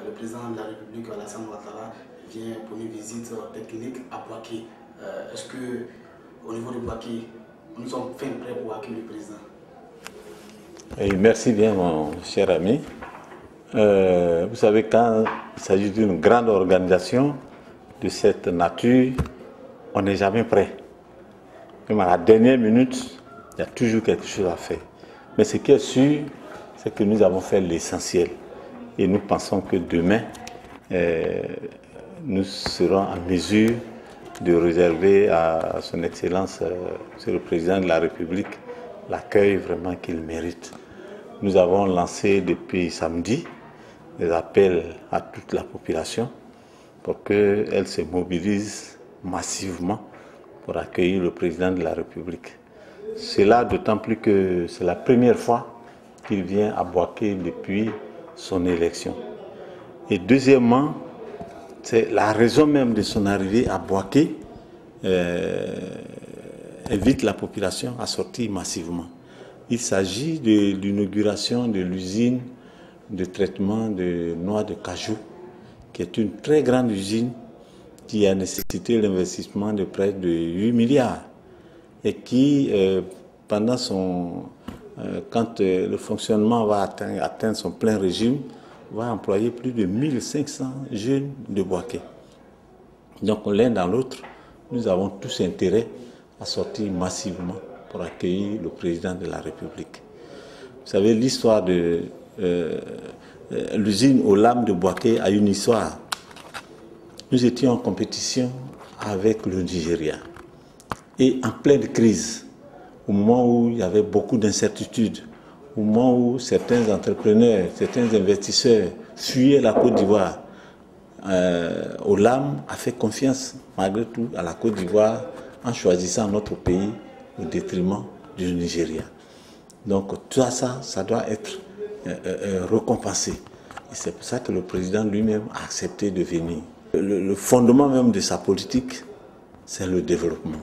le président de la République, Alassane Ouattara, vient pour une visite technique à Bouaké. Est-ce qu'au niveau de Bouaké, nous sommes prêts pour accueillir le président? Et merci bien, mon cher ami. Vous savez, quand il s'agit d'une grande organisation de cette nature, on n'est jamais prêt. Même à la dernière minute, il y a toujours quelque chose à faire. Mais ce qui est sûr, c'est que nous avons fait l'essentiel. Et nous pensons que demain, nous serons en mesure de réserver à son Excellence, Monsieur le Président de la République, l'accueil vraiment qu'il mérite. Nous avons lancé depuis samedi des appels à toute la population pour qu'elle se mobilise massivement pour accueillir le Président de la République. Cela d'autant plus que c'est la première fois qu'il vient à Bouaké depuis son élection. Et deuxièmement, c'est la raison même de son arrivée à Bouaké invite la population à sortir massivement. Il s'agit de l'inauguration de l'usine de traitement de noix de cajou, qui est une très grande usine qui a nécessité l'investissement de près de 8 milliards et qui, quand le fonctionnement va atteindre son plein régime, va employer plus de 1500 jeunes de Bouaké. Donc l'un dans l'autre, nous avons tous intérêt à sortir massivement pour accueillir le président de la République. Vous savez, l'histoire de l'usine aux lames de Bouaké a une histoire. Nous étions en compétition avec le Nigeria. Et en pleine crise, au moment où il y avait beaucoup d'incertitudes, au moment où certains entrepreneurs, certains investisseurs fuyaient la Côte d'Ivoire, Olam a fait confiance malgré tout à la Côte d'Ivoire en choisissant notre pays au détriment du Nigeria. Donc tout ça, ça doit être récompensé. Et c'est pour ça que le président lui-même a accepté de venir. Le fondement même de sa politique, c'est le développement.